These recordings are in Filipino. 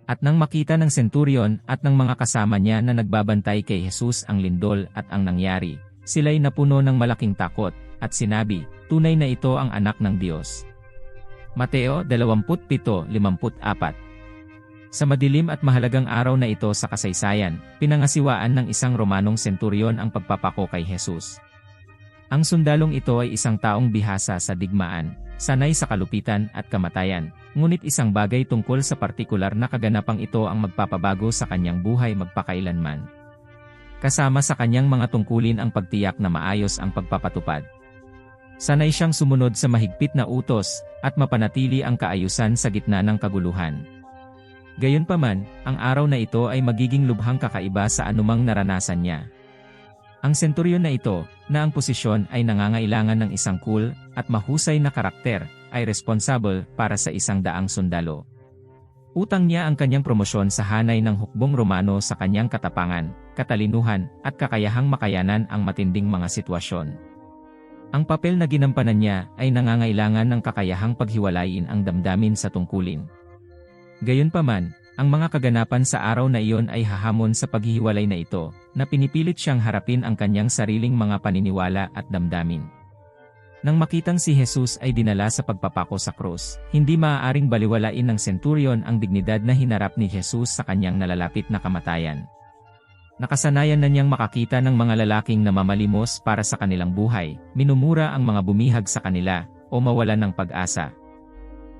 At nang makita ng senturyon at ng mga kasama niya na nagbabantay kay Jesus ang lindol at ang nangyari, sila'y napuno ng malaking takot, at sinabi, "Tunay na ito ang anak ng Diyos." Mateo 27:54. Sa madilim at mahalagang araw na ito sa kasaysayan, pinangasiwaan ng isang Romanong senturyon ang pagpapako kay Jesus. Ang sundalong ito ay isang taong bihasa sa digmaan, sanay sa kalupitan at kamatayan, ngunit isang bagay tungkol sa partikular na kaganapang ito ang magpapabago sa kanyang buhay magpakailanman. Kasama sa kanyang mga tungkulin ang pagtiyak na maayos ang pagpapatupad. Sanay siyang sumunod sa mahigpit na utos, at mapanatili ang kaayusan sa gitna ng kaguluhan. Gayunpaman, ang araw na ito ay magiging lubhang kakaiba sa anumang naranasan niya. Ang senturyon na ito, na ang posisyon ay nangangailangan ng isang cool at mahusay na karakter, ay responsable para sa 100 sundalo. Utang niya ang kanyang promosyon sa hanay ng hukbong Romano sa kanyang katapangan, katalinuhan, at kakayahang makayanan ang matinding mga sitwasyon. Ang papel na ginampanan niya ay nangangailangan ng kakayahang paghiwalayin ang damdamin sa tungkulin. Gayunpaman, ang mga kaganapan sa araw na iyon ay hahamon sa paghihiwalay na ito, na pinipilit siyang harapin ang kanyang sariling mga paniniwala at damdamin. Nang makitang si Jesus ay dinala sa pagpapako sa krus, hindi maaaring baliwalain ng senturyon ang dignidad na hinarap ni Jesus sa kanyang nalalapit na kamatayan. Nakasanayan na niyang makakita ng mga lalaking namamalimos para sa kanilang buhay, minumura ang mga bumihag sa kanila, o mawalan ng pag-asa.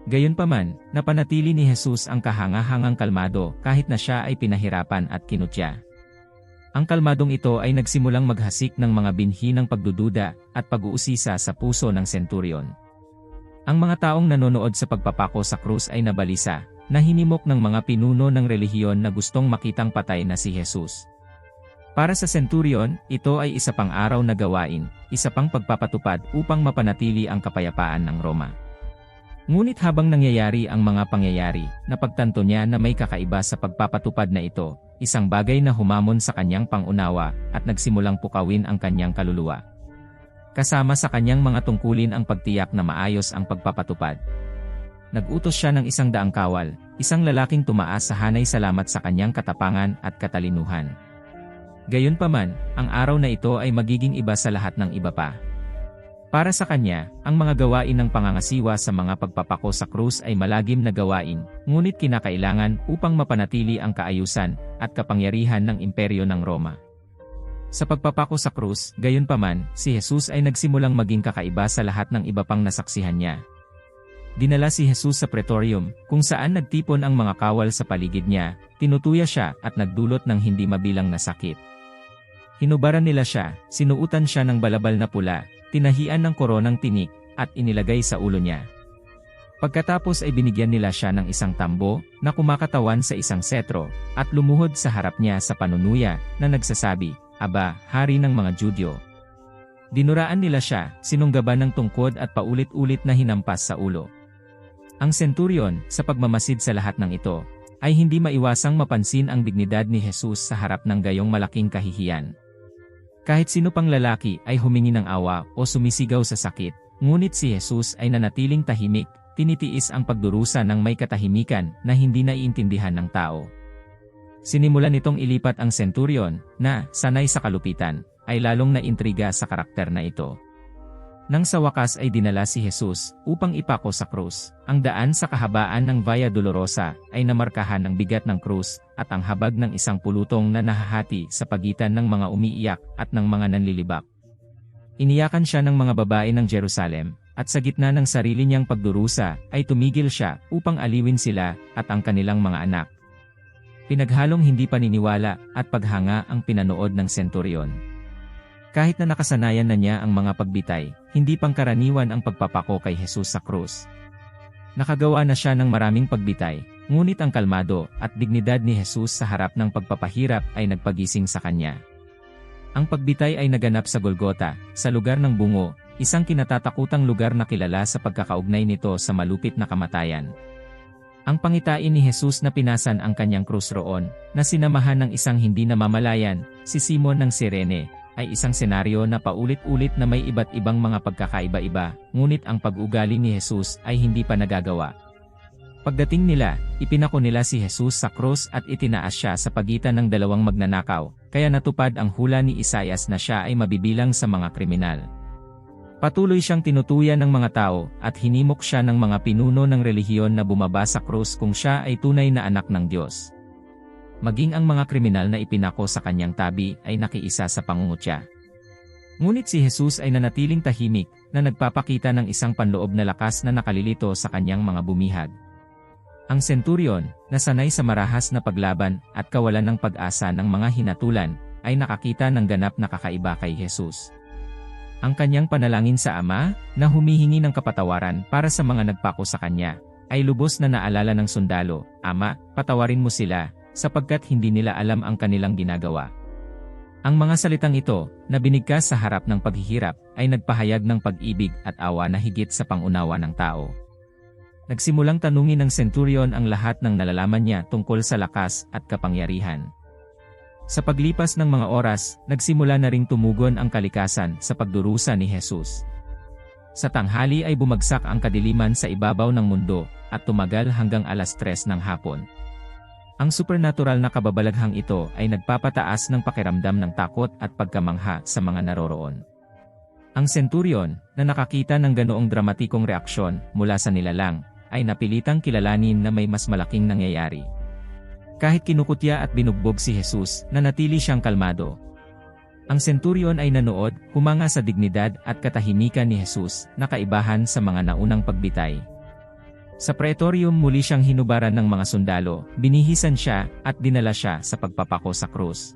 Gayunpaman, napanatili ni Jesus ang kahangahangang kalmado kahit na siya ay pinahirapan at kinutya. Ang kalmadong ito ay nagsimulang maghasik ng mga binhi ng pagdududa at pag-uusisa sa puso ng senturyon. Ang mga taong nanonood sa pagpapako sa krus ay nabalisa, na hinimok ng mga pinuno ng relihiyon na gustong makitang patay na si Jesus. Para sa senturyon, ito ay isa pang araw na gawain, isa pang pagpapatupad upang mapanatili ang kapayapaan ng Roma. Ngunit habang nangyayari ang mga pangyayari, napagtanto niya na may kakaiba sa pagpapatupad na ito, isang bagay na humamon sa kanyang pangunawa at nagsimulang pukawin ang kanyang kaluluwa. Kasama sa kanyang mga tungkulin ang pagtiyak na maayos ang pagpapatupad. Nag-utos siya ng 100 kawal, isang lalaking tumaas sa hanay salamat sa kanyang katapangan at katalinuhan. Gayunpaman, ang araw na ito ay magiging iba sa lahat ng iba pa. Para sa kanya, ang mga gawain ng pangangasiwa sa mga pagpapako sa krus ay malagim na gawain, ngunit kinakailangan upang mapanatili ang kaayusan at kapangyarihan ng imperyo ng Roma. Sa pagpapako sa krus, gayunpaman, si Jesus ay nagsimulang maging kakaiba sa lahat ng iba pang nasaksihan niya. Dinala si Jesus sa pretorium, kung saan nagtipon ang mga kawal sa paligid niya, tinutuya siya at nagdulot ng hindi mabilang na sakit. Hinubaran nila siya, sinuutan siya ng balabal na pula, tinahian ng koronang tinik, at inilagay sa ulo niya. Pagkatapos ay binigyan nila siya ng isang tambo, na kumakatawan sa isang setro, at lumuhod sa harap niya sa panunuya, na nagsasabi, "Aba, hari ng mga Judyo." Dinuraan nila siya, sinunggaban ng tungkod at paulit-ulit na hinampas sa ulo. Ang senturyon, sa pagmamasid sa lahat ng ito, ay hindi maiwasang mapansin ang dignidad ni Jesus sa harap ng gayong malaking kahihiyan. Kahit sino pang lalaki ay humingi ng awa o sumisigaw sa sakit, ngunit si Jesus ay nanatiling tahimik, tinitiis ang pagdurusa ng may katahimikan na hindi naiintindihan ng tao. Sinimulan nitong ilipat ang senturyon, na, sanay sa kalupitan, ay lalong naintriga sa karakter na ito. Nang sa wakas ay dinala si Jesus upang ipako sa krus, ang daan sa kahabaan ng Via Dolorosa ay namarkahan ng bigat ng krus at ang habag ng isang pulutong na nahahati sa pagitan ng mga umiiyak at ng mga nanlilibak. Iniyakan siya ng mga babae ng Jerusalem, at sa gitna ng sarili niyang pagdurusa ay tumigil siya upang aliwin sila at ang kanilang mga anak. Pinaghalong hindi paniniwala at paghanga ang pinanood ng senturyon. Kahit na nakasanayan na niya ang mga pagbitay, hindi pangkaraniwan ang pagpapako kay Jesus sa krus. Nakagawa na siya ng maraming pagbitay, ngunit ang kalmado at dignidad ni Jesus sa harap ng pagpapahirap ay nagpagising sa kanya. Ang pagbitay ay naganap sa Golgota, sa lugar ng bungo, isang kinatatakutang lugar na kilala sa pagkakaugnay nito sa malupit na kamatayan. Ang pangitain ni Jesus na pinasan ang kanyang krus roon, na sinamahan ng isang hindi namamalayan, si Simon ng Cirene, ay isang senaryo na paulit-ulit na may iba't ibang mga pagkakaiba-iba, ngunit ang pag-ugali ni Jesus ay hindi pa nagagawa. Pagdating nila, ipinako nila si Jesus sa krus at itinaas siya sa pagitan ng dalawang magnanakaw, kaya natupad ang hula ni Isaias na siya ay mabibilang sa mga kriminal. Patuloy siyang tinutuyan ng mga tao at hinimok siya ng mga pinuno ng relihiyon na bumaba sa krus kung siya ay tunay na anak ng Diyos. Maging ang mga kriminal na ipinako sa kanyang tabi ay nakiisa sa pangungutya. Ngunit si Jesus ay nanatiling tahimik na nagpapakita ng isang panloob na lakas na nakalilito sa kanyang mga bumihag. Ang senturyon, na sanay sa marahas na paglaban at kawalan ng pag-asa ng mga hinatulan, ay nakakita ng ganap na kakaiba kay Jesus. Ang kanyang panalangin sa Ama, na humihingi ng kapatawaran para sa mga nagpako sa kanya, ay lubos na naalala ng sundalo, "Ama, patawarin mo sila, sapagkat hindi nila alam ang kanilang ginagawa." Ang mga salitang ito, na binigkas sa harap ng paghihirap, ay nagpahayag ng pag-ibig at awa na higit sa pangunawa ng tao. Nagsimulang tanungin ng senturyon ang lahat ng nalalaman niya tungkol sa lakas at kapangyarihan. Sa paglipas ng mga oras, nagsimula na ring tumugon ang kalikasan sa pagdurusa ni Jesus. Sa tanghali ay bumagsak ang kadiliman sa ibabaw ng mundo, at tumagal hanggang 3:00 ng hapon. Ang supernatural na kababalaghang ito ay nagpapataas ng pakiramdam ng takot at pagkamangha sa mga naroroon. Ang senturyon, na nakakita ng ganoong dramatikong reaksyon mula sa nilalang, ay napilitang kilalanin na may mas malaking nangyayari. Kahit kinukutya at binugbog si Jesus, nanatili siyang kalmado. Ang senturyon ay nanood, humanga sa dignidad at katahimikan ni Jesus, na kaibahan sa mga naunang pagbitay. Sa praetorium muli siyang hinubaran ng mga sundalo, binihisan siya, at dinala siya sa pagpapako sa krus.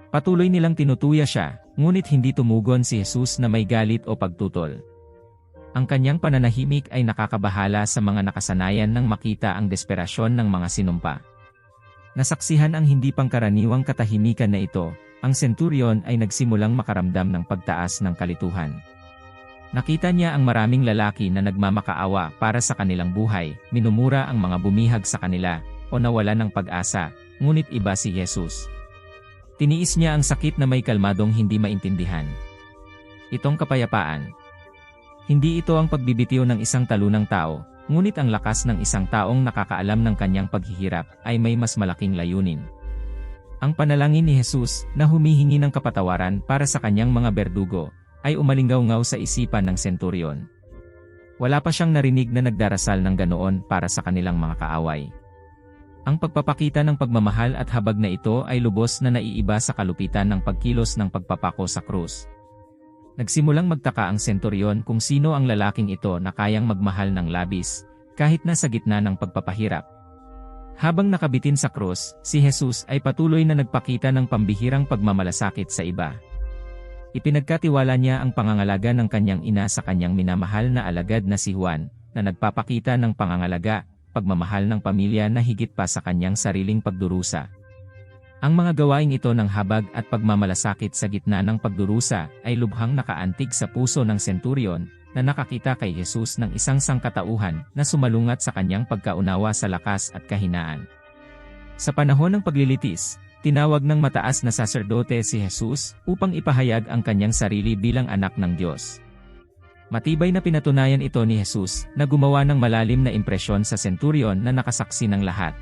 Patuloy nilang tinutuya siya, ngunit hindi tumugon si Jesus na may galit o pagtutol. Ang kanyang pananahimik ay nakakabahala sa mga nakasanayan nang makita ang desperasyon ng mga sinumpa. Nasaksihan ang hindi pangkaraniwang katahimikan na ito, ang senturyon ay nagsimulang makaramdam ng pagtaas ng kalituhan. Nakita niya ang maraming lalaki na nagmamakaawa para sa kanilang buhay, minumura ang mga bumihag sa kanila, o nawala ng pag-asa, ngunit iba si Jesus. Tiniis niya ang sakit na may kalmadong hindi maintindihan. Itong kapayapaan. Hindi ito ang pagbibitiw ng isang talunang tao, ngunit ang lakas ng isang taong nakakaalam ng kanyang paghihirap ay may mas malaking layunin. Ang panalangin ni Jesus, na humihingi ng kapatawaran para sa kanyang mga berdugo, ay umalinggaw-ngaw sa isipan ng senturyon. Wala pa siyang narinig na nagdarasal ng ganoon para sa kanilang mga kaaway. Ang pagpapakita ng pagmamahal at habag na ito ay lubos na naiiba sa kalupitan ng pagkilos ng pagpapako sa krus. Nagsimulang magtaka ang senturyon kung sino ang lalaking ito na kayang magmahal ng labis, kahit na sa gitna ng pagpapahirap. Habang nakabitin sa krus, si Jesus ay patuloy na nagpakita ng pambihirang pagmamalasakit sa iba. Ipinagkatiwala niya ang pangangalaga ng kanyang ina sa kanyang minamahal na alagad na si Juan, na nagpapakita ng pangangalaga, pagmamahal ng pamilya na higit pa sa kanyang sariling pagdurusa. Ang mga gawaing ito ng habag at pagmamalasakit sa gitna ng pagdurusa ay lubhang nakaantig sa puso ng senturyon, na nakakita kay Jesus ng isang sangkatauhan na sumalungat sa kanyang pagkaunawa sa lakas at kahinaan. Sa panahon ng paglilitis, tinawag ng mataas na saserdote si Jesus upang ipahayag ang kanyang sarili bilang anak ng Diyos. Matibay na pinatunayan ito ni Jesus, na gumawa ng malalim na impresyon sa senturyon na nakasaksi ng lahat.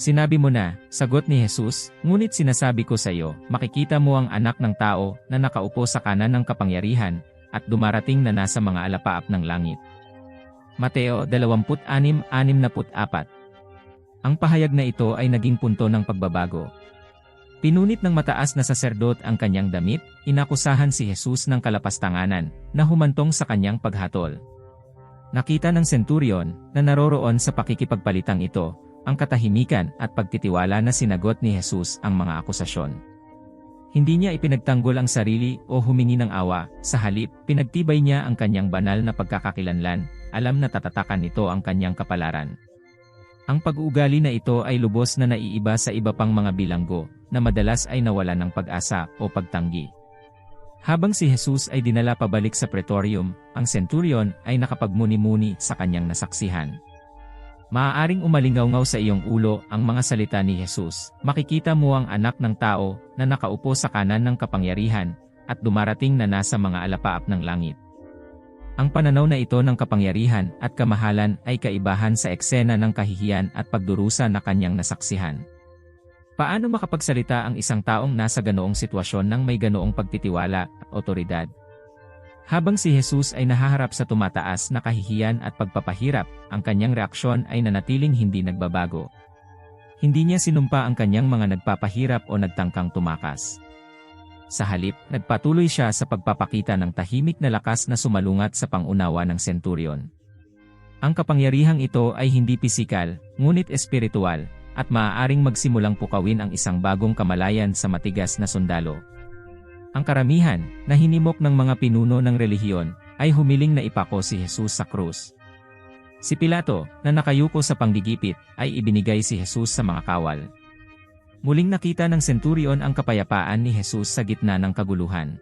"Sinabi mo na," sagot ni Jesus, "ngunit sinasabi ko sa iyo, makikita mo ang anak ng tao na nakaupo sa kanan ng kapangyarihan, at dumarating na nasa mga alapaap ng langit." Mateo 26:64. Ang pahayag na ito ay naging punto ng pagbabago. Pinunit ng mataas na saserdot ang kanyang damit, inakusahan si Jesus ng kalapastanganan, na humantong sa kanyang paghatol. Nakita ng senturyon, na naroroon sa pakikipagpalitang ito, ang katahimikan at pagtitiwala na sinagot ni Jesus ang mga akusasyon. Hindi niya ipinagtanggol ang sarili o humingi ng awa, sa halip, pinagtibay niya ang kanyang banal na pagkakakilanlan, alam na tatatakan nito ang kanyang kapalaran. Ang pag-uugali na ito ay lubos na naiiba sa iba pang mga bilanggo, na madalas ay nawala ng pag-asa o pagtanggi. Habang si Jesus ay dinala pabalik sa pretorium, ang senturyon ay nakapagmuni-muni sa kanyang nasaksihan. Maaaring umalingaw-ngaw sa iyong ulo ang mga salita ni Jesus, makikita mo ang anak ng tao na nakaupo sa kanan ng kapangyarihan, at dumarating na nasa mga alapaap ng langit. Ang pananaw na ito ng kapangyarihan at kamahalan ay kaibahan sa eksena ng kahihiyan at pagdurusa na kanyang nasaksihan. Paano makapagsalita ang isang taong nasa ganoong sitwasyon ng may ganoong pagtitiwala at otoridad? Habang si Jesus ay nahaharap sa tumataas na kahihiyan at pagpapahirap, ang kanyang reaksyon ay nanatiling hindi nagbabago. Hindi niya sinumpa ang kanyang mga nagpapahirap o nagtangkang tumakas. Sa halip, nagpatuloy siya sa pagpapakita ng tahimik na lakas na sumalungat sa pangunawa ng senturyon. Ang kapangyarihang ito ay hindi pisikal, ngunit espiritual, at maaaring magsimulang pukawin ang isang bagong kamalayan sa matigas na sundalo. Ang karamihan, na hinimok ng mga pinuno ng relihiyon, ay humiling na ipako si Jesus sa krus. Si Pilato, na nakayuko sa panggigipit, ay ibinigay si Jesus sa mga kawal. Muling nakita ng senturyon ang kapayapaan ni Jesus sa gitna ng kaguluhan.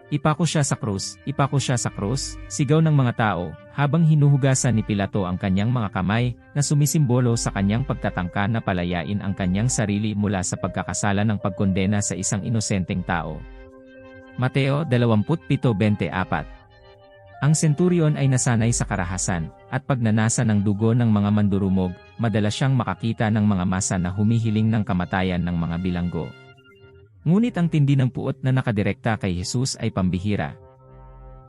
Ipako siya sa krus, ipako siya sa krus, sigaw ng mga tao, habang hinuhugasan ni Pilato ang kanyang mga kamay, na sumisimbolo sa kanyang pagtatangka na palayain ang kanyang sarili mula sa pagkakasala ng pagkondena sa isang inosenteng tao. Mateo 27:24. Ang senturyon ay nasanay sa karahasan, at pagnanasa ng dugo ng mga mandurumog, madalas siyang makakita ng mga masa na humihiling ng kamatayan ng mga bilanggo. Ngunit ang tindi ng puot na nakadirekta kay Jesus ay pambihira.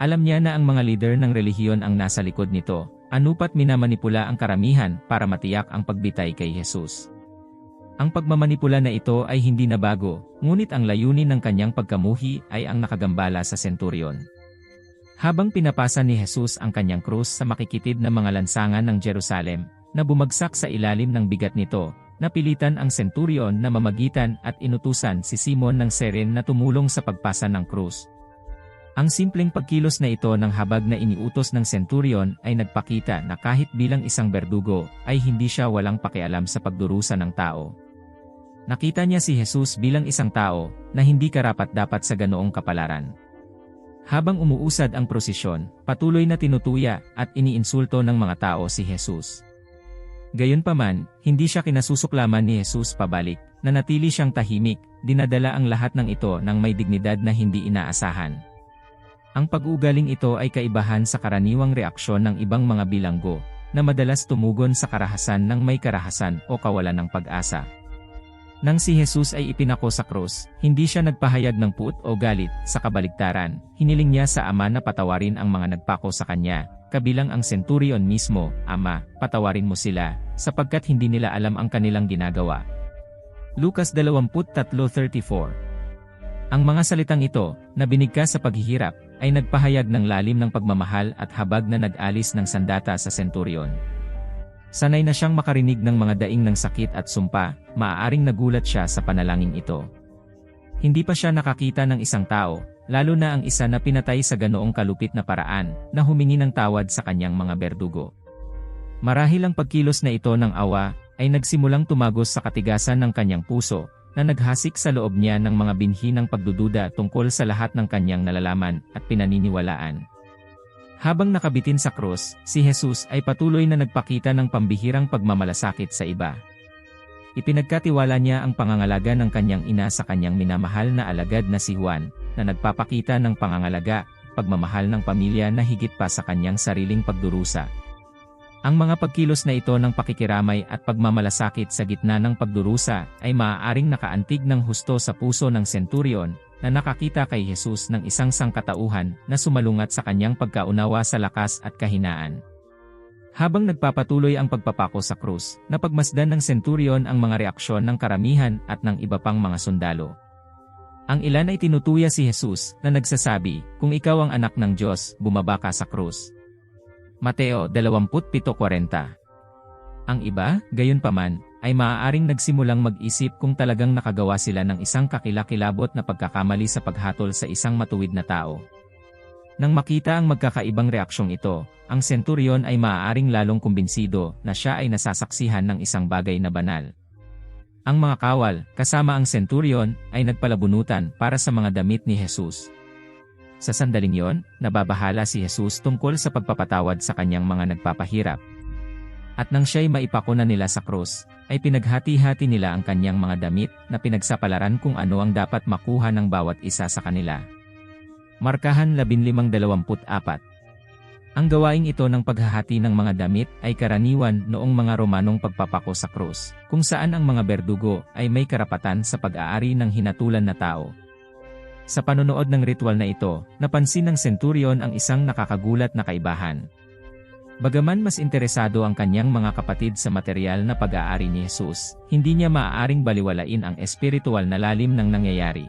Alam niya na ang mga lider ng relihiyon ang nasa likod nito, anupat minamanipula ang karamihan para matiyak ang pagbitay kay Jesus. Ang pagmamanipula na ito ay hindi na bago, ngunit ang layunin ng kanyang pagkamuhi ay ang nakagambala sa senturyon. Habang pinapasa ni Jesus ang kanyang krus sa makikitid na mga lansangan ng Jerusalem, na bumagsak sa ilalim ng bigat nito, napilitan ang senturyon na mamagitan at inutusan si Simon ng Cyrene na tumulong sa pagpasa ng krus. Ang simpleng pagkilos na ito ng habag na iniutos ng senturyon ay nagpakita na kahit bilang isang berdugo, ay hindi siya walang pakialam sa pagdurusa ng tao. Nakita niya si Jesus bilang isang tao na hindi karapat-dapat sa ganoong kapalaran. Habang umuusad ang prosesyon, patuloy na tinutuya at iniinsulto ng mga tao si Jesus. Gayunpaman, hindi siya kinasusuklaman ni Jesus pabalik, nanatili siyang tahimik, dinadala ang lahat ng ito ng may dignidad na hindi inaasahan. Ang pag-uugaling ito ay kaibahan sa karaniwang reaksyon ng ibang mga bilanggo, na madalas tumugon sa karahasan ng may karahasan o kawalan ng pag-asa. Nang si Jesus ay ipinako sa krus, hindi siya nagpahayag ng puot o galit. Sa kabaligtaran, hiniling niya sa Ama na patawarin ang mga nagpako sa kanya, kabilang ang senturyon mismo. Ama, patawarin mo sila, sapagkat hindi nila alam ang kanilang ginagawa. Lucas 23:34. Ang mga salitang ito, na binigkas sa paghihirap, ay nagpahayag ng lalim ng pagmamahal at habag na nag-alis ng sandata sa senturyon. Sanay na siyang makarinig ng mga daing ng sakit at sumpa, maaaring nagulat siya sa panalangin ito. Hindi pa siya nakakita ng isang tao, lalo na ang isa na pinatay sa ganoong kalupit na paraan, na humingi ng tawad sa kanyang mga berdugo. Marahil ang pagkilos na ito ng awa, ay nagsimulang tumagos sa katigasan ng kanyang puso, na naghasik sa loob niya ng mga binhi ng pagdududa tungkol sa lahat ng kanyang nalalaman at pinaniniwalaan. Habang nakabitin sa krus, si Jesus ay patuloy na nagpakita ng pambihirang pagmamalasakit sa iba. Ipinagkatiwala niya ang pangangalaga ng kanyang ina sa kanyang minamahal na alagad na si Juan, na nagpapakita ng pangangalaga, pagmamahal ng pamilya na higit pa sa kanyang sariling pagdurusa. Ang mga pagkilos na ito ng pakikiramay at pagmamalasakit sa gitna ng pagdurusa ay maaaring nakaantig ng husto sa puso ng senturyon, na nakakita kay Jesus ng isang sangkatauhan na sumalungat sa kanyang pagkaunawa sa lakas at kahinaan. Habang nagpapatuloy ang pagpapako sa krus, napagmasdan ng senturyon ang mga reaksyon ng karamihan at ng iba pang mga sundalo. Ang ilan ay tinutuya si Jesus na nagsasabi, "Kung ikaw ang anak ng Diyos, bumaba ka sa krus." Mateo 27:40. Ang iba, gayunpaman, ay maaaring nagsimulang mag-isip kung talagang nakagawa sila ng isang kakilakilabot na pagkakamali sa paghatol sa isang matuwid na tao. Nang makita ang magkakaibang reaksyong ito, ang senturyon ay maaaring lalong kumbinsido na siya ay nasasaksihan ng isang bagay na banal. Ang mga kawal, kasama ang senturyon, ay nagpalabunutan para sa mga damit ni Jesus. Sa sandaling yon, nababahala si Jesus tungkol sa pagpapatawad sa kanyang mga nagpapahirap. At nang siya'y maipako na nila sa krus, ay pinaghati-hati nila ang kanyang mga damit na pinagsapalaran kung ano ang dapat makuha ng bawat isa sa kanila. Markahan 15:24. Ang gawaing ito ng paghahati ng mga damit ay karaniwan noong mga Romanong pagpapako sa krus, kung saan ang mga berdugo ay may karapatan sa pag-aari ng hinatulan na tao. Sa panonood ng ritual na ito, napansin ng centurion ang isang nakakagulat na kaibahan. Bagaman mas interesado ang kanyang mga kapatid sa material na pag-aari ni Jesus, hindi niya maaaring baliwalain ang espiritual na lalim ng nangyayari.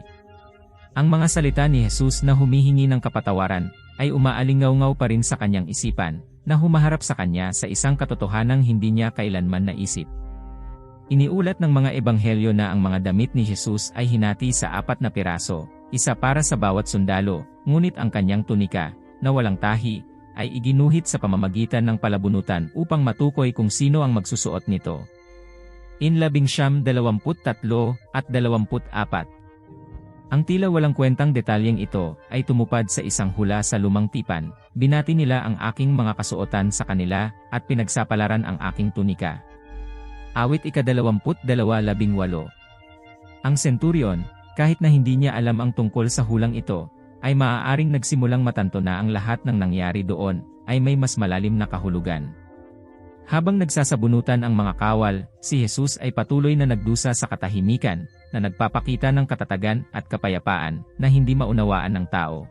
Ang mga salita ni Jesus na humihingi ng kapatawaran ay umaalingaw-ngaw pa rin sa kanyang isipan, na humaharap sa kanya sa isang katotohanang hindi niya kailanman naisip. Iniulat ng mga ebanghelyo na ang mga damit ni Jesus ay hinati sa 4 na piraso, isa para sa bawat sundalo, ngunit ang kanyang tunika, na walang tahi, ay iginuhit sa pamamagitan ng palabunutan upang matukoy kung sino ang magsusuot nito. In 1923 at 24. Ang tila walang kwentang detalyeng ito ay tumupad sa isang hula sa lumang tipan. Binati nila ang aking mga kasuotan sa kanila at pinagsapalaran ang aking tunika. Awit 22:18. Ang centurion, kahit na hindi niya alam ang tungkol sa hulang ito, ay maaaring nagsimulang matanto na ang lahat ng nangyari doon ay may mas malalim na kahulugan. Habang nagsasabunutan ang mga kawal, si Jesus ay patuloy na nagdusa sa katahimikan, na nagpapakita ng katatagan at kapayapaan na hindi maunawaan ng tao.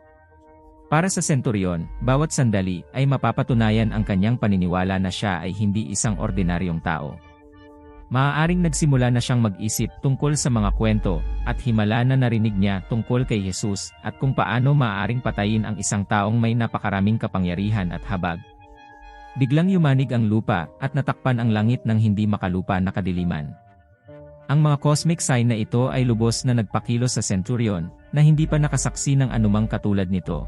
Para sa centurion, bawat sandali ay mapapatunayan ang kanyang paniniwala na siya ay hindi isang ordinaryong tao. Maaaring nagsimula na siyang mag-isip tungkol sa mga kwento at himala na narinig niya tungkol kay Jesus at kung paano maaaring patayin ang isang taong may napakaraming kapangyarihan at habag. Biglang yumanig ang lupa at natakpan ang langit ng hindi makalupa na kadiliman. Ang mga cosmic sign na ito ay lubos na nagpakilos sa centurion na hindi pa nakasaksi ng anumang katulad nito.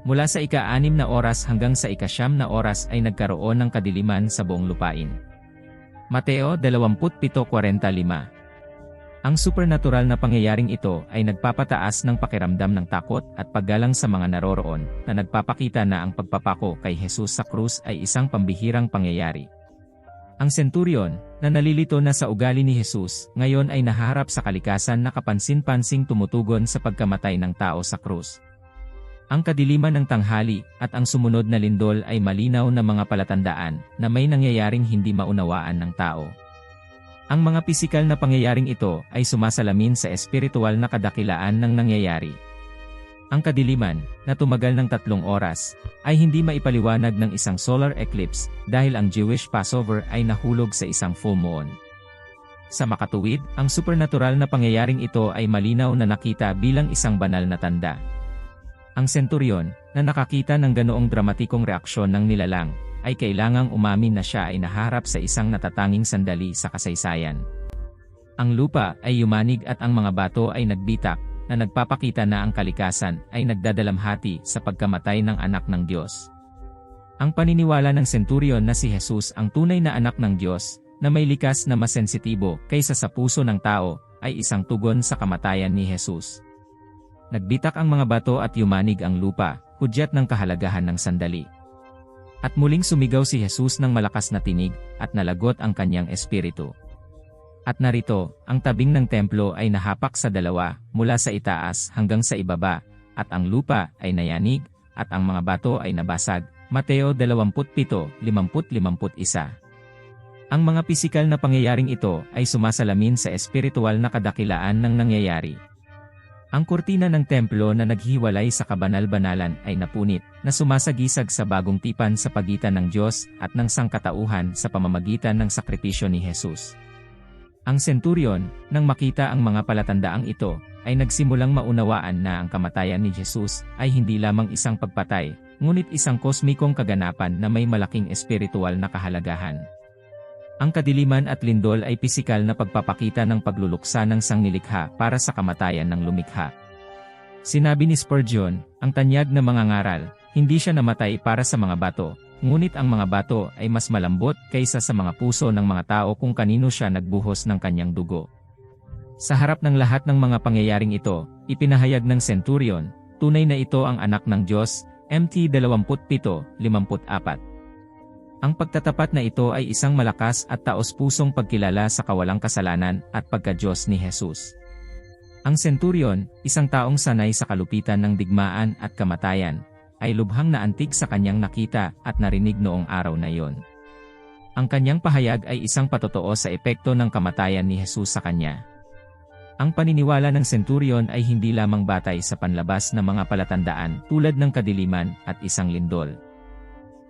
Mula sa ika-6 na oras hanggang sa ika-9 na oras ay nagkaroon ng kadiliman sa buong lupain. Mateo 27:45. Ang supernatural na pangyayaring ito ay nagpapataas ng pakiramdam ng takot at paggalang sa mga naroroon, na nagpapakita na ang pagpapako kay Jesus sa krus ay isang pambihirang pangyayari. Ang centurion, na nalilito na sa ugali ni Jesus, ngayon ay nahaharap sa kalikasan na kapansin-pansing tumutugon sa pagkamatay ng tao sa krus. Ang kadiliman ng tanghali at ang sumunod na lindol ay malinaw na mga palatandaan na may nangyayaring hindi maunawaan ng tao. Ang mga pisikal na pangyayaring ito ay sumasalamin sa espiritual na kadakilaan ng nangyayari. Ang kadiliman, na tumagal ng 3 oras, ay hindi maipaliwanag ng isang solar eclipse dahil ang Jewish Passover ay nahulog sa isang full moon. Sa makatuwid, ang supernatural na pangyayaring ito ay malinaw na nakita bilang isang banal na tanda. Ang centurion, na nakakita ng ganoong dramatikong reaksyon ng nilalang, ay kailangang umamin na siya ay naharap sa isang natatanging sandali sa kasaysayan. Ang lupa ay yumanig at ang mga bato ay nagbitak, na nagpapakita na ang kalikasan ay nagdadalamhati sa pagkamatay ng anak ng Diyos. Ang paniniwala ng centurion na si Jesus ang tunay na anak ng Diyos, na may likas na mas sensitibo kaysa sa puso ng tao, ay isang tugon sa kamatayan ni Jesus. Nagbitak ang mga bato at yumanig ang lupa, hudyat ng kahalagahan ng sandali. At muling sumigaw si Jesus ng malakas na tinig, at nalagot ang kanyang espiritu. At narito, ang tabing ng templo ay nahapak sa 2, mula sa itaas hanggang sa ibaba, at ang lupa ay nayanig, at ang mga bato ay nabasag. Mateo 27:50-51. Ang mga pisikal na pangyayaring ito ay sumasalamin sa espiritual na kadakilaan ng nangyayari. Ang kurtina ng templo na naghiwalay sa kabanal-banalan ay napunit, na sumasagisag sa bagong tipan sa pagitan ng Diyos at ng sangkatauhan sa pamamagitan ng sakripisyo ni Jesus. Ang centurion, nang makita ang mga palatandaang ito, ay nagsimulang maunawaan na ang kamatayan ni Jesus ay hindi lamang isang pagpatay, ngunit isang kosmikong kaganapan na may malaking espiritual na kahalagahan. Ang kadiliman at lindol ay pisikal na pagpapakita ng pagluluksa ng sangnilikha para sa kamatayan ng lumikha. Sinabi ni Spurgeon, ang tanyag na mangangaral, hindi siya namatay para sa mga bato, ngunit ang mga bato ay mas malambot kaysa sa mga puso ng mga tao kung kanino siya nagbuhos ng kanyang dugo. Sa harap ng lahat ng mga pangyayaring ito, ipinahayag ng centurion, tunay na ito ang anak ng Diyos, Mt 27:54. Ang pagtatapat na ito ay isang malakas at taos-pusong pagkilala sa kawalang kasalanan at pagka-Diyos ni Jesus. Ang centurion, isang taong sanay sa kalupitan ng digmaan at kamatayan, ay lubhang naantig sa kanyang nakita at narinig noong araw na iyon. Ang kanyang pahayag ay isang patotoo sa epekto ng kamatayan ni Jesus sa kanya. Ang paniniwala ng senturyon ay hindi lamang batay sa panlabas na mga palatandaan tulad ng kadiliman at isang lindol.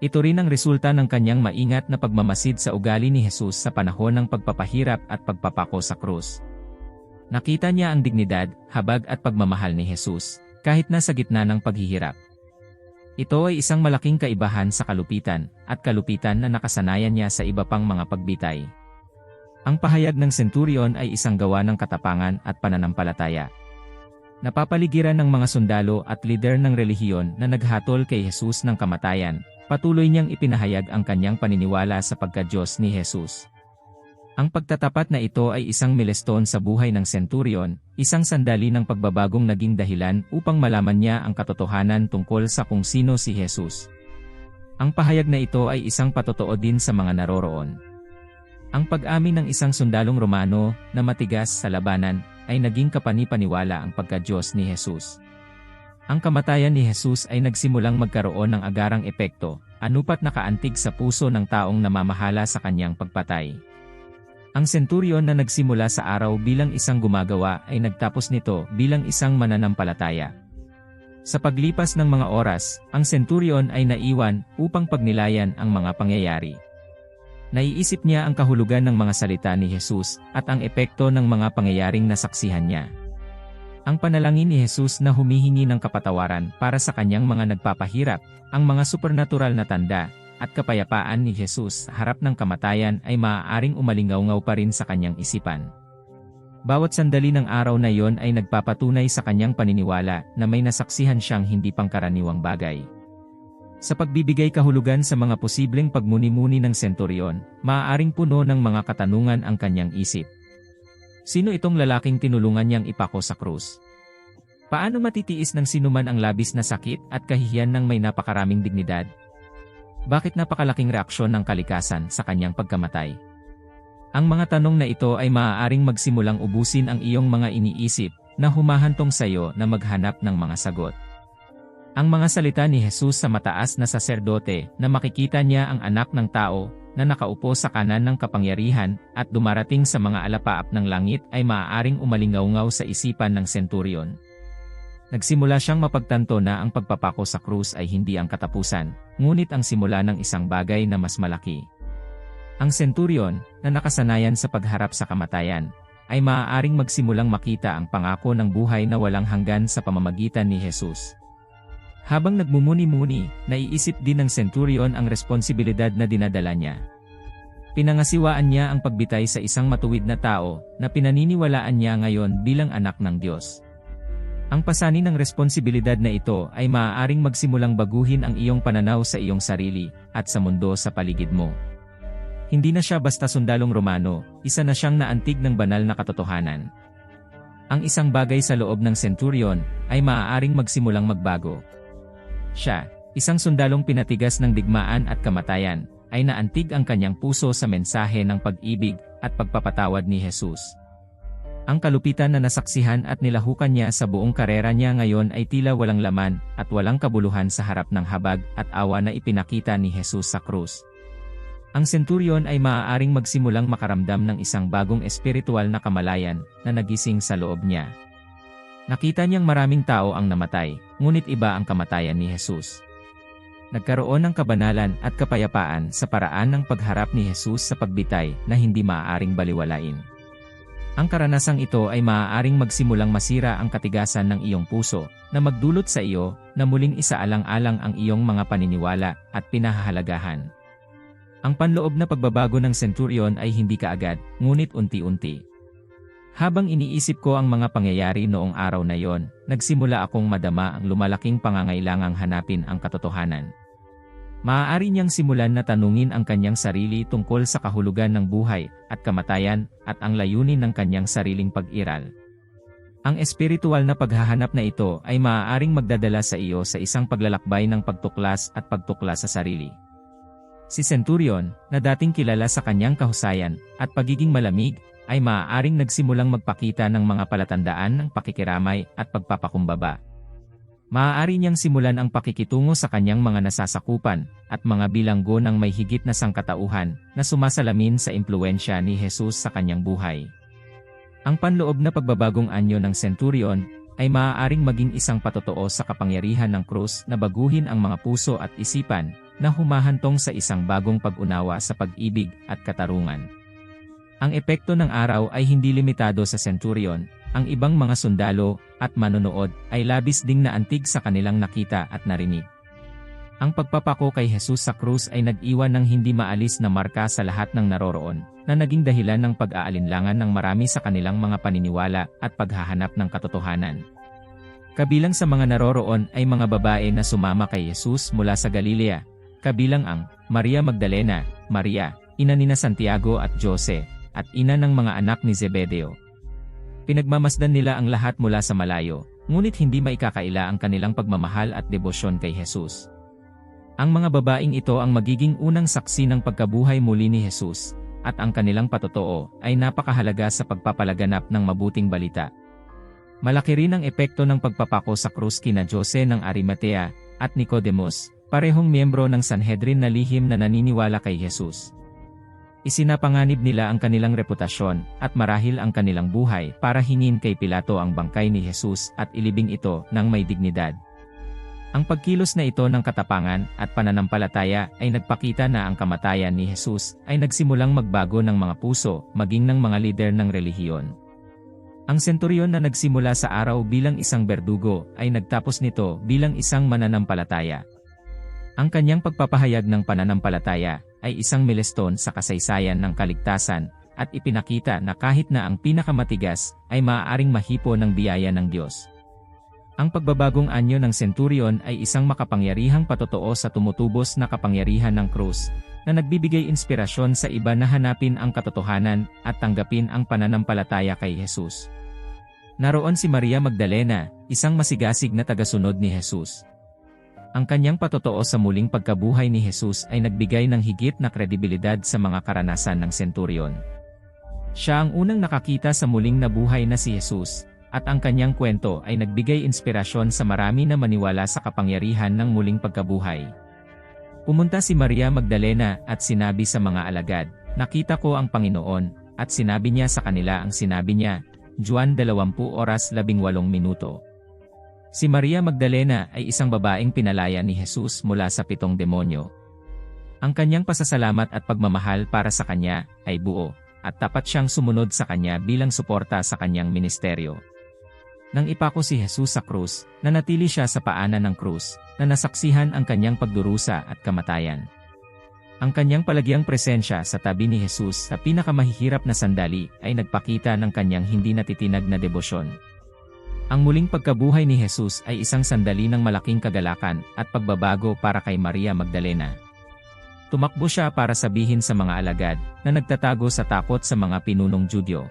Ito rin ang resulta ng kanyang maingat na pagmamasid sa ugali ni Jesus sa panahon ng pagpapahirap at pagpapako sa krus. Nakita niya ang dignidad, habag at pagmamahal ni Jesus, kahit nasa gitna ng paghihirap. Ito ay isang malaking kaibahan sa kalupitan, at kalupitan na nakasanayan niya sa iba pang mga pagbitay. Ang pahayag ng senturyon ay isang gawa ng katapangan at pananampalataya. Napapaligiran ng mga sundalo at lider ng relihiyon na naghatol kay Jesus ng kamatayan, patuloy niyang ipinahayag ang kanyang paniniwala sa pagka-Diyos ni Jesus. Ang pagtatapat na ito ay isang milestone sa buhay ng senturyon, isang sandali ng pagbabagong naging dahilan upang malaman niya ang katotohanan tungkol sa kung sino si Jesus. Ang pahayag na ito ay isang patotoo din sa mga naroroon. Ang pag-amin ng isang sundalong Romano na matigas sa labanan ay naging kapani-paniwala ang pagka-Diyos ni Jesus. Ang kamatayan ni Jesus ay nagsimulang magkaroon ng agarang epekto, anupat nakaantig sa puso ng taong namamahala sa kanyang pagpatay. Ang senturyon na nagsimula sa araw bilang isang gumagawa ay nagtapos nito bilang isang mananampalataya. Sa paglipas ng mga oras, ang senturyon ay naiwan upang pagnilayan ang mga pangyayari. Naiisip niya ang kahulugan ng mga salita ni Jesus at ang epekto ng mga pangyayaring nasaksihan niya. Ang panalangin ni Jesus na humihingi ng kapatawaran para sa kanyang mga nagpapahirap, ang mga supernatural na tanda, at kapayapaan ni Jesus sa harap ng kamatayan ay maaaring umalingaw-ngaw pa rin sa kanyang isipan. Bawat sandali ng araw na iyon ay nagpapatunay sa kanyang paniniwala na may nasaksihan siyang hindi pangkaraniwang bagay. Sa pagbibigay kahulugan sa mga posibleng pagmuni-muni ng senturyon, maaaring puno ng mga katanungan ang kanyang isip. Sino itong lalaking tinulungan niyang ipako sa krus? Paano matitiis ng sinuman ang labis na sakit at kahihiyan ng may napakaraming dignidad? Bakit napakalaking reaksyon ng kalikasan sa kanyang pagkamatay? Ang mga tanong na ito ay maaaring magsimulang ubusin ang iyong mga iniisip na humahantong sa iyo na maghanap ng mga sagot. Ang mga salita ni Jesus sa mataas na saserdote na makikita niya ang anak ng tao na nakaupo sa kanan ng kapangyarihan at dumarating sa mga alapaap ng langit ay maaaring umalingaw-ngaw sa isipan ng senturyon. Nagsimula siyang mapagtanto na ang pagpapako sa krus ay hindi ang katapusan, ngunit ang simula ng isang bagay na mas malaki. Ang senturyon, na nakasanayan sa pagharap sa kamatayan, ay maaaring magsimulang makita ang pangako ng buhay na walang hanggan sa pamamagitan ni Jesus. Habang nagmumuni-muni, naiisip din ng senturyon ang responsibilidad na dinadala niya. Pinangasiwaan niya ang pagbitay sa isang matuwid na tao na pinaniniwalaan niya ngayon bilang anak ng Diyos. Ang pasanin ng responsibilidad na ito ay maaaring magsimulang baguhin ang iyong pananaw sa iyong sarili at sa mundo sa paligid mo. Hindi na siya basta sundalong Romano, isa na siyang naantig ng banal na katotohanan. Ang isang bagay sa loob ng senturyon ay maaaring magsimulang magbago. Siya, isang sundalong pinatigas ng digmaan at kamatayan, ay naantig ang kanyang puso sa mensahe ng pag-ibig at pagpapatawad ni Jesus. Ang kalupitan na nasaksihan at nilahukan niya sa buong karera niya ngayon ay tila walang laman at walang kabuluhan sa harap ng habag at awa na ipinakita ni Jesus sa krus. Ang senturyon ay maaaring magsimulang makaramdam ng isang bagong espiritual na kamalayan na nagising sa loob niya. Nakita niyang maraming tao ang namatay, ngunit iba ang kamatayan ni Jesus. Nagkaroon ng kabanalan at kapayapaan sa paraan ng pagharap ni Jesus sa pagbitay na hindi maaaring baliwalain. Ang karanasang ito ay maaaring magsimulang masira ang katigasan ng iyong puso, na magdulot sa iyo na muling isaalang-alang ang iyong mga paniniwala at pinahahalagahan. Ang panloob na pagbabago ng senturyon ay hindi kaagad, ngunit unti-unti. Habang iniisip ko ang mga pangyayari noong araw na yon, nagsimula akong madama ang lumalaking pangangailangang hanapin ang katotohanan. Maaari niyang simulan na tanungin ang kanyang sarili tungkol sa kahulugan ng buhay at kamatayan at ang layunin ng kanyang sariling pag-iral. Ang espiritual na paghahanap na ito ay maaaring magdadala sa iyo sa isang paglalakbay ng pagtuklas at pagtuklas sa sarili. Si Centurion, na dating kilala sa kanyang kahusayan at pagiging malamig, ay maaaring nagsimulang magpakita ng mga palatandaan ng pakikiramay at pagpapakumbaba. Maaari niyang simulan ang pakikitungo sa kanyang mga nasasakupan at mga bilanggo ng may higit na sangkatauhan na sumasalamin sa impluwensya ni Jesus sa kanyang buhay. Ang panloob na pagbabagong anyo ng Centurion ay maaaring maging isang patotoo sa kapangyarihan ng krus na baguhin ang mga puso at isipan na humahantong sa isang bagong pag-unawa sa pag-ibig at katarungan. Ang epekto ng araw ay hindi limitado sa Centurion. Ang ibang mga sundalo at manonood ay labis ding naantig sa kanilang nakita at narinig. Ang pagpapako kay Jesus sa krus ay nag-iwan ng hindi maalis na marka sa lahat ng naroroon, na naging dahilan ng pag-aalinlangan ng marami sa kanilang mga paniniwala at paghahanap ng katotohanan. Kabilang sa mga naroroon ay mga babae na sumama kay Jesus mula sa Galilea, kabilang ang Maria Magdalena, Maria, ina nina Santiago at Jose, at ina ng mga anak ni Zebedeo. Pinagmamasdan nila ang lahat mula sa malayo, ngunit hindi maikakaila ang kanilang pagmamahal at debosyon kay Jesus. Ang mga babaeng ito ang magiging unang saksi ng pagkabuhay muli ni Jesus, at ang kanilang patotoo ay napakahalaga sa pagpapalaganap ng mabuting balita. Malaki rin ang epekto ng pagpapako sa krus kina Jose ng Arimatea at Nicodemus, parehong miyembro ng Sanhedrin na lihim na naniniwala kay Jesus. Isinapanganib nila ang kanilang reputasyon at marahil ang kanilang buhay para hingin kay Pilato ang bangkay ni Jesus at ilibing ito ng may dignidad. Ang pagkilos na ito ng katapangan at pananampalataya ay nagpakita na ang kamatayan ni Jesus ay nagsimulang magbago ng mga puso maging ng mga lider ng relihiyon. Ang senturyon na nagsimula sa araw bilang isang berdugo ay nagtapos nito bilang isang mananampalataya. Ang kanyang pagpapahayag ng pananampalataya ay isang milestone sa kasaysayan ng kaligtasan at ipinakita na kahit na ang pinakamatigas ay maaaring mahipo ng biyaya ng Diyos. Ang pagbabagong anyo ng Centurion ay isang makapangyarihang patotoo sa tumutubos na kapangyarihan ng krus na nagbibigay inspirasyon sa iba na hanapin ang katotohanan at tanggapin ang pananampalataya kay Jesus. Naroon si Maria Magdalena, isang masigasig na tagasunod ni Jesus. Ang kanyang patotoo sa muling pagkabuhay ni Jesus ay nagbigay ng higit na kredibilidad sa mga karanasan ng Centurion. Siya ang unang nakakita sa muling nabuhay na si Jesus, at ang kanyang kwento ay nagbigay inspirasyon sa marami na maniwala sa kapangyarihan ng muling pagkabuhay. Pumunta si Maria Magdalena at sinabi sa mga alagad, "Nakita ko ang Panginoon," at sinabi niya sa kanila ang sinabi niya, Juan 20:18. Si Maria Magdalena ay isang babaeng pinalaya ni Jesus mula sa 7 demonyo. Ang kanyang pasasalamat at pagmamahal para sa kanya ay buo, at tapat siyang sumunod sa kanya bilang suporta sa kanyang ministeryo. Nang ipako si Jesus sa krus, nanatili siya sa paanan ng krus, na nasaksihan ang kanyang pagdurusa at kamatayan. Ang kanyang palagiang presensya sa tabi ni Jesus sa pinakamahihirap na sandali ay nagpakita ng kanyang hindi natitinag na debosyon. Ang muling pagkabuhay ni Jesus ay isang sandali ng malaking kagalakan at pagbabago para kay Maria Magdalena. Tumakbo siya para sabihin sa mga alagad na nagtatago sa takot sa mga pinunong Judyo.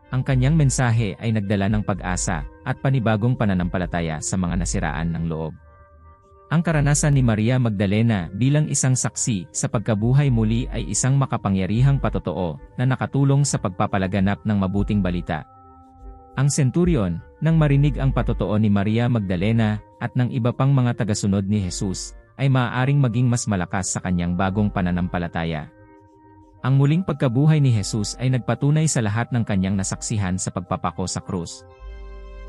Ang kanyang mensahe ay nagdala ng pag-asa at panibagong pananampalataya sa mga nasiraan ng loob. Ang karanasan ni Maria Magdalena bilang isang saksi sa pagkabuhay muli ay isang makapangyarihang patotoo na nakatulong sa pagpapalaganap ng mabuting balita. Ang Centurion, nang marinig ang patotoo ni Maria Magdalena at ng iba pang mga tagasunod ni Jesus, ay maaaring maging mas malakas sa kanyang bagong pananampalataya. Ang muling pagkabuhay ni Jesus ay nagpatunay sa lahat ng kanyang nasaksihan sa pagpapako sa krus.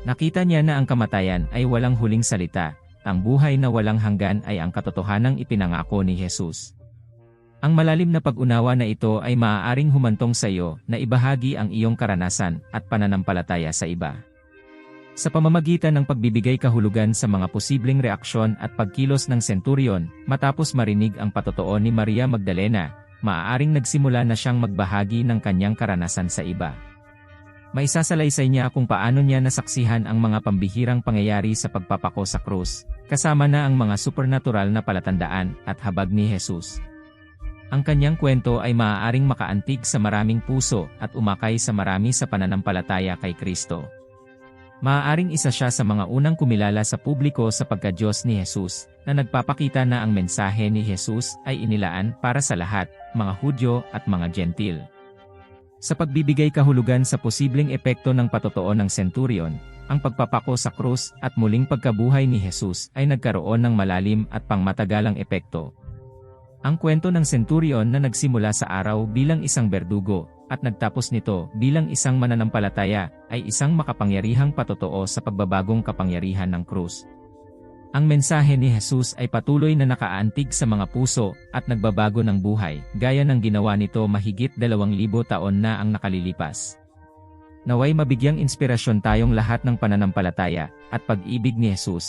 Nakita niya na ang kamatayan ay walang huling salita, ang buhay na walang hanggan ay ang katotohanang ipinangako ni Jesus. Ang malalim na pag-unawa na ito ay maaaring humantong sa iyo na ibahagi ang iyong karanasan at pananampalataya sa iba. Sa pamamagitan ng pagbibigay kahulugan sa mga posibleng reaksyon at pagkilos ng Centurion, matapos marinig ang patotoo ni Maria Magdalena, maaaring nagsimula na siyang magbahagi ng kanyang karanasan sa iba. Maisasalaysay niya kung paano niya nasaksihan ang mga pambihirang pangyayari sa pagpapako sa krus, kasama na ang mga supernatural na palatandaan at habag ni Jesus. Ang kanyang kwento ay maaaring makaantig sa maraming puso at umakay sa marami sa pananampalataya kay Kristo. Maaaring isa siya sa mga unang kumilala sa publiko sa pagka-Diyos ni Jesus, na nagpapakita na ang mensahe ni Jesus ay inilaan para sa lahat, mga Hudyo at mga Gentil. Sa pagbibigay kahulugan sa posibleng epekto ng patotoo ng centurion, ang pagpapako sa krus at muling pagkabuhay ni Jesus ay nagkaroon ng malalim at pangmatagalang epekto. Ang kwento ng centurion na nagsimula sa araw bilang isang berdugo at nagtapos nito bilang isang mananampalataya ay isang makapangyarihang patotoo sa pagbabagong kapangyarihan ng krus. Ang mensahe ni Jesus ay patuloy na nakaantig sa mga puso at nagbabago ng buhay, gaya ng ginawa nito mahigit 2,000 taon na ang nakalilipas. Naway mabigyang inspirasyon tayong lahat ng pananampalataya at pag-ibig ni Jesus.